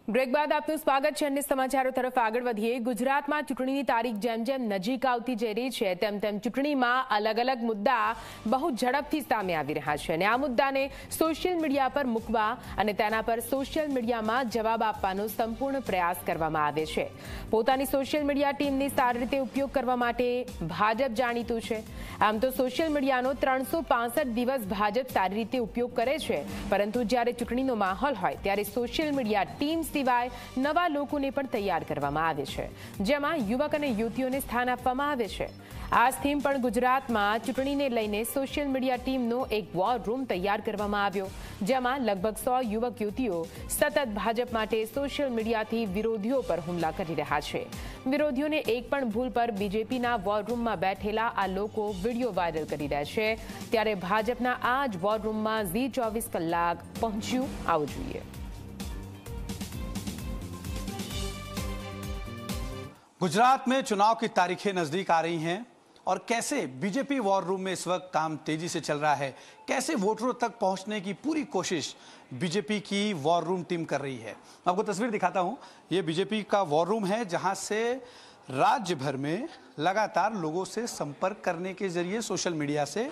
Break બાદ આપનું સ્વાગત છે. અન્ય સમાચારો તરફ આગળ વધીએ. ગુજરાતમાં ચૂંટણીની તારીખ જેમ જેમ નજીક આવતી જઈ રહી છે તેમ તેમ ચૂંટણીમાં અલગ અલગ મુદ્દા બહુ ઝડપથી સામે આવી રહ્યા છે અને આ મુદ્દાને સોશિયલ મીડિયા પર મૂકવા અને તેના પર સોશિયલ મીડિયામાં જવાબ આપવાનો સંપૂર્ણ પ્રયાસ કરવામાં આવે છે. પોતાની સોશિયલ મીડિયા ટીમની સારી રીતે ઉપયોગ કરવા માટે ભાજપ જાણીતું છે. આમ તો સોશિયલ મીડિયાનો 365 દિવસ ભાજપ સારી રીતે ઉપયોગ કરે છે, પરંતુ જ્યારે ચૂંટણીનો માહોલ હોય ત્યારે સોશિયલ મીડિયા ટીમ સિવાય નવા લોકોને પણ તૈયાર કરવામાં આવે છે, જેમાં યુવક અને યુવતીઓને સ્થાન આપવામાં આવે છે. આ થીમ પણ ગુજરાતમાં ચૂંટણીને લઈને સોશિયલ મીડિયા ટીમનો એક વોર રૂમ તૈયાર કરવામાં આવ્યો, જેમાં લગભગ 100 યુવક યુવતીઓ સતત ભાજપ માટે સોશિયલ મીડિયાથી વિરોધીઓ પર હુમલા કરી રહ્યા છે. વિરોધીઓને એક પણ ભૂલ પર બીજેપીના વોર રૂમમાં બેઠેલા આ લોકો વિડીયો વાયરલ કરી રહ્યા છે, ત્યારે ભાજપના આ જ વોર રૂમમાં ઝી 24 કલાક પહોંચ્યું આવવું જોઈએ. गुजरात में चुनाव की तारीखें नजदीक आ रही हैं और कैसे बीजेपी वॉर रूम में इस वक्त काम तेजी से चल रहा है, कैसे वोटरों तक पहुंचने की पूरी कोशिश बीजेपी की वॉर रूम टीम कर रही है. आपको तस्वीर दिखाता हूं. ये बीजेपी का वॉर रूम है जहां से राज्य भर में लगातार लोगों से संपर्क करने के जरिए सोशल मीडिया से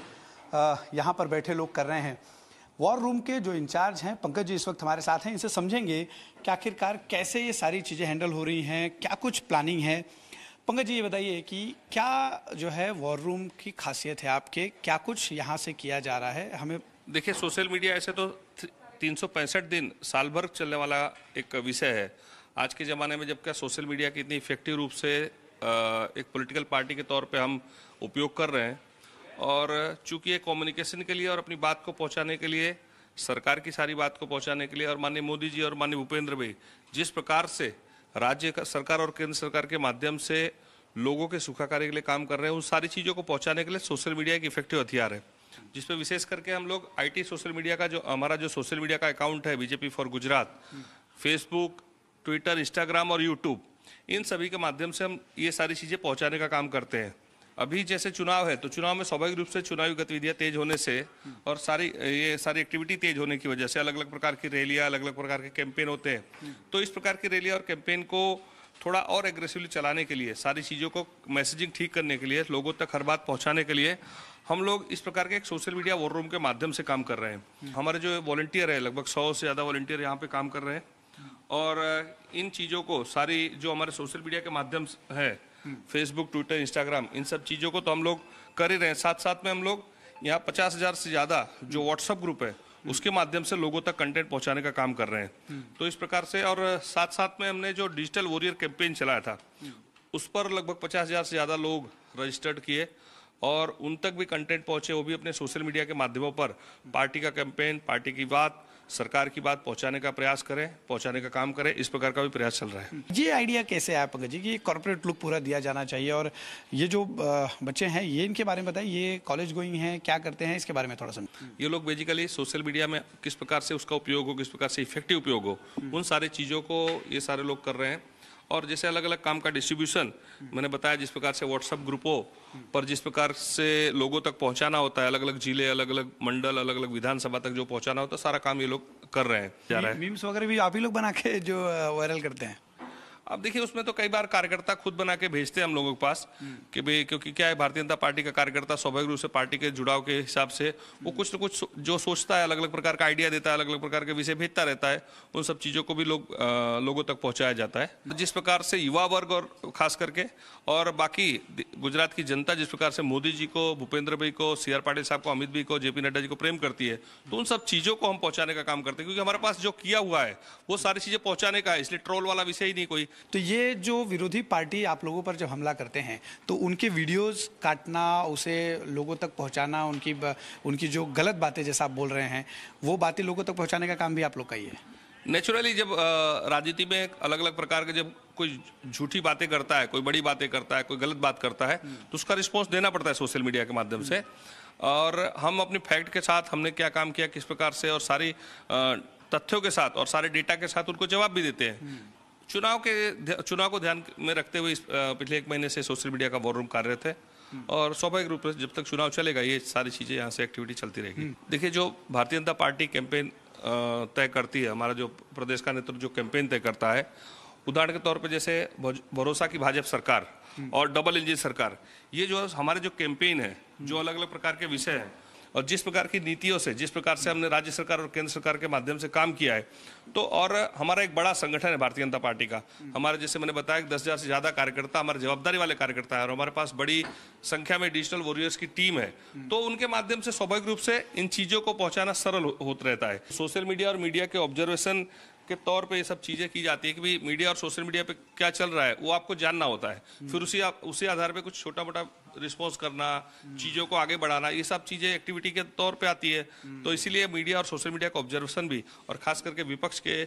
यहां पर बैठे लोग कर रहे हैं. वॉर रूम के जो इंचार्ज हैं पंकज जी इस वक्त हमारे साथ हैं. इनसे समझेंगे कि आखिरकार कैसे ये सारी चीज़ें हैंडल हो रही हैं, क्या कुछ प्लानिंग है. पंकज जी ये बताइए कि क्या जो है वॉर रूम की खासियत है आपके, क्या कुछ यहाँ से किया जा रहा है हमें. देखिए, सोशल मीडिया ऐसे तो 365 दिन साल भर चलने वाला एक विषय है. आज के ज़माने में जब क्या सोशल मीडिया की इतनी इफेक्टिव रूप से एक पॉलिटिकल पार्टी के तौर पे हम उपयोग कर रहे हैं, और चूंकि ये कम्युनिकेशन के लिए और अपनी बात को पहुंचाने के लिए, सरकार की सारी बात को पहुंचाने के लिए, और माननीय मोदी जी और माननीय भूपेंद्र भाई जिस प्रकार से राज्य सरकार और केंद्र सरकार के माध्यम से लोगों के सुखाकारी के लिए काम कर रहे हैं, उन सारी चीज़ों को पहुंचाने के लिए सोशल मीडिया एक इफेक्टिव हथियार है, जिसपे विशेष करके हम लोग IT सोशल मीडिया का जो हमारा जो सोशल मीडिया का अकाउंट है BJP for Gujarat, Facebook, Twitter, Instagram और यूट्यूब, इन सभी के माध्यम से हम ये सारी चीज़ें पहुँचाने का काम करते हैं. अभी जैसे चुनाव है तो चुनाव में स्वाभाविक रूप से चुनावी गतिविधियां तेज होने से और ये सारी एक्टिविटी तेज होने की वजह से अलग अलग प्रकार की रैलियां, अलग अलग प्रकार के कैंपेन होते हैं. तो इस प्रकार की रैलियां और कैंपेन को थोड़ा और एग्रेसिवली चलाने के लिए, सारी चीज़ों को मैसेजिंग ठीक करने के लिए, लोगों तक हर बात पहुँचाने के लिए हम लोग इस प्रकार के एक सोशल मीडिया वॉर रूम के माध्यम से काम कर रहे हैं. हमारे जो वॉलंटियर है, लगभग 100 से ज़्यादा वॉलंटियर यहाँ पे काम कर रहे हैं, और इन चीज़ों को सारी जो हमारे सोशल मीडिया के माध्यम है, फेसबुक, ट्विटर, इंस्टाग्राम, इन सब चीज़ों को तो हम लोग कर ही रहे हैं. साथ साथ में हम लोग यहाँ 50,000 से ज़्यादा जो व्हाट्सएप ग्रुप है उसके माध्यम से लोगों तक कंटेंट पहुँचाने का काम कर रहे हैं. तो इस प्रकार से, और साथ साथ में हमने जो डिजिटल वॉरियर कैंपेन चलाया था उस पर लगभग 50,000 से ज़्यादा लोग रजिस्टर्ड किए और उन तक भी कंटेंट पहुँचे, वो भी अपने सोशल मीडिया के माध्यमों पर पार्टी का कैंपेन, पार्टी की बात, सरकार की बात पहुंचाने का प्रयास करें, पहुंचाने का काम करें. इस प्रकार का भी प्रयास चल रहा है. ये आइडिया कैसे आया पंकज जी कि कॉर्पोरेट लुक पूरा दिया जाना चाहिए, और ये जो बच्चे हैं ये इनके बारे में बताइए, ये कॉलेज गोइंग हैं, क्या करते हैं, इसके बारे में थोड़ा सा. ये लोग बेसिकली सोशल मीडिया में किस प्रकार से उसका उपयोग हो, किस प्रकार से इफेक्टिव उपयोग हो, उन सारी चीज़ों को ये सारे लोग कर रहे हैं. और जैसे अलग अलग काम का डिस्ट्रीब्यूशन मैंने बताया, जिस प्रकार से व्हाट्सएप ग्रुपों पर जिस प्रकार से लोगों तक पहुंचाना होता है, अलग अलग जिले, अलग अलग मंडल, अलग अलग विधानसभा तक जो पहुंचाना होता है, सारा काम ये लोग कर रहे हैं. मीम्स वगैरह भी आप ही लोग बना के जो वायरल करते हैं. अब देखिए, उसमें तो कई बार कार्यकर्ता खुद बना के भेजते हैं हम लोगों के पास कि भाई, क्योंकि क्या है, भारतीय जनता पार्टी का कार्यकर्ता स्वाभाविक रूप से पार्टी के जुड़ाव के हिसाब से वो कुछ न कुछ जो सोचता है, अलग अलग प्रकार का आइडिया देता है, अलग अलग प्रकार के विषय भेजता रहता है. उन सब चीज़ों को भी लोगों तक पहुँचाया जाता है. जिस प्रकार से युवा वर्ग और खास करके और बाकी गुजरात की जनता जिस प्रकार से मोदी जी को, भूपेंद्र भाई को, CR पाटिल साहब को, अमित भाई को, JP नड्डा जी को प्रेम करती है, तो उन सब चीज़ों को हम पहुँचाने का काम करते हैं, क्योंकि हमारे पास जो किया हुआ है वो सारी चीज़ें पहुँचाने का है. इसलिए ट्रोल वाला विषय ही नहीं कोई. तो ये जो विरोधी पार्टी आप लोगों पर जब हमला करते हैं तो उनके वीडियोस काटना, उसे लोगों तक पहुंचाना, उनकी जो गलत बातें जैसा आप बोल रहे हैं वो बातें लोगों तक पहुंचाने का काम भी आप लोग का ही है. नेचुरली जब राजनीति में अलग अलग प्रकार के जब कोई झूठी बातें करता है, कोई बड़ी बातें करता है, कोई गलत बात करता है, तो उसका रिस्पॉन्स देना पड़ता है सोशल मीडिया के माध्यम से. और हम अपने फैक्ट के साथ हमने क्या काम किया, किस प्रकार से, और सारी तथ्यों के साथ और सारे डेटा के साथ उनको जवाब भी देते हैं. चुनाव को ध्यान में रखते हुए पिछले 1 महीने से सोशल मीडिया का वॉर रूम कार्यरत है, और स्वाभाविक रूप से जब तक चुनाव चलेगा ये सारी चीज़ें यहाँ से एक्टिविटी चलती रहेगी. देखिए, जो भारतीय जनता पार्टी कैंपेन तय करती है, हमारा जो प्रदेश का नेतृत्व जो कैंपेन तय करता है। उदाहरण के तौर पे जैसे भरोसा की भाजपा सरकार और डबल इंजन सरकार, ये जो हमारे जो कैंपेन है, जो अलग अलग प्रकार के विषय हैं और जिस प्रकार की नीतियों से, जिस प्रकार से हमने राज्य सरकार और केंद्र सरकार के माध्यम से काम किया है, तो और हमारा एक बड़ा संगठन है भारतीय जनता पार्टी का। हमारे जैसे मैंने बताया 10,000 से ज़्यादा कार्यकर्ता हमारे जवाबदारी वाले कार्यकर्ता है और हमारे पास बड़ी संख्या में डिजिटल वॉरियर्स की टीम है। तो उनके माध्यम से स्वाभाविक रूप से इन चीज़ों को पहुँचाना सरल होता रहता है। सोशल मीडिया और मीडिया के ऑब्जर्वेशन के तौर पे ये सब चीज़ें की जाती है कि भाई मीडिया और सोशल मीडिया पे क्या चल रहा है वो आपको जानना होता है, फिर उसी आधार पे कुछ छोटा मोटा रिस्पॉन्स करना, चीज़ों को आगे बढ़ाना, ये सब चीज़ें एक्टिविटी के तौर पे आती है। तो इसीलिए मीडिया और सोशल मीडिया का ऑब्जर्वेशन भी, और खास करके विपक्ष के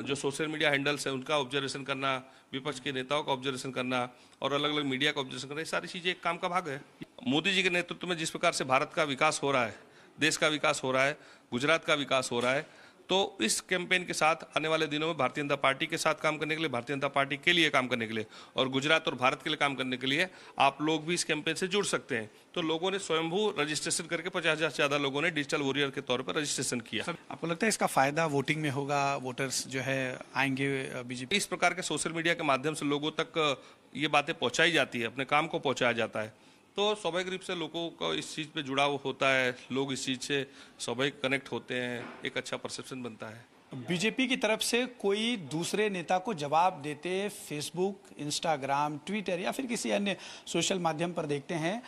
जो सोशल मीडिया हैंडल्स है उनका ऑब्जर्वेशन करना, विपक्ष के नेताओं का ऑब्जर्वेशन करना और अलग अलग मीडिया का ऑब्जर्वेशन करना, ये सारी चीज़ें एक काम का भाग है। मोदी जी के नेतृत्व में जिस प्रकार से भारत का विकास हो रहा है, देश का विकास हो रहा है, गुजरात का विकास हो रहा है, तो इस कैंपेन के साथ आने वाले दिनों में भारतीय जनता पार्टी के साथ काम करने के लिए, भारतीय जनता पार्टी के लिए काम करने के लिए और गुजरात और भारत के लिए काम करने के लिए आप लोग भी इस कैंपेन से जुड़ सकते हैं। तो लोगों ने स्वयंभू रजिस्ट्रेशन करके 50,000 से ज़्यादा लोगों ने डिजिटल वॉरियर के तौर पर रजिस्ट्रेशन किया। आपको लगता है इसका फायदा वोटिंग में होगा, वोटर्स जो है आएंगे बीजेपी? इस प्रकार के सोशल मीडिया के माध्यम से लोगों तक ये बातें पहुँचाई जाती है, अपने काम को पहुँचाया जाता है, तो स्वाभाविक रूप से लोगों को इस चीज़ पे जुड़ाव होता है, लोग इस चीज़ से स्वाभाविक कनेक्ट होते हैं, एक अच्छा परसेप्शन बनता है। बीजेपी की तरफ से कोई दूसरे नेता को जवाब देते फेसबुक, इंस्टाग्राम, ट्विटर या फिर किसी अन्य सोशल माध्यम पर देखते हैं,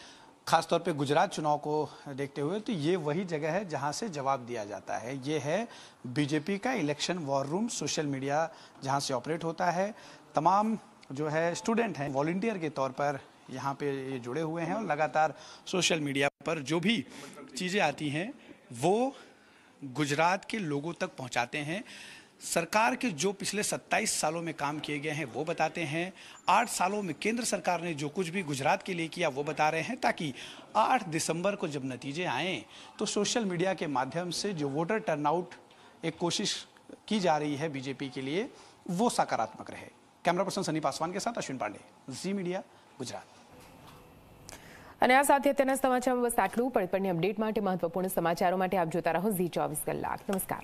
खासतौर पे गुजरात चुनाव को देखते हुए, तो ये वही जगह है जहां से जवाब दिया जाता है। ये है बीजेपी का election war room, social media जहां से ऑपरेट होता है। तमाम जो है स्टूडेंट हैं वॉलंटियर के तौर पर यहाँ पे ये जुड़े हुए हैं और लगातार सोशल मीडिया पर जो भी चीज़ें आती हैं वो गुजरात के लोगों तक पहुँचाते हैं। सरकार के जो पिछले 27 सालों में काम किए गए हैं वो बताते हैं, 8 सालों में केंद्र सरकार ने जो कुछ भी गुजरात के लिए किया वो बता रहे हैं, ताकि 8 दिसंबर को जब नतीजे आएँ तो सोशल मीडिया के माध्यम से जो वोटर टर्नआउट एक कोशिश की जा रही है बीजेपी के लिए वो सकारात्मक रहे। कैमरा पर्सन सनी पासवान के साथ अश्विन पांडे, जी मीडिया, ગુજરાત। અને આ સાથે અત્યારના સમાચારમાં બસ આટલું। પડપડની અપડેટ માટે, મહત્વપૂર્ણ સમાચારો માટે આપ જોતા રહો ઝી 24 કલાક। નમસ્કાર।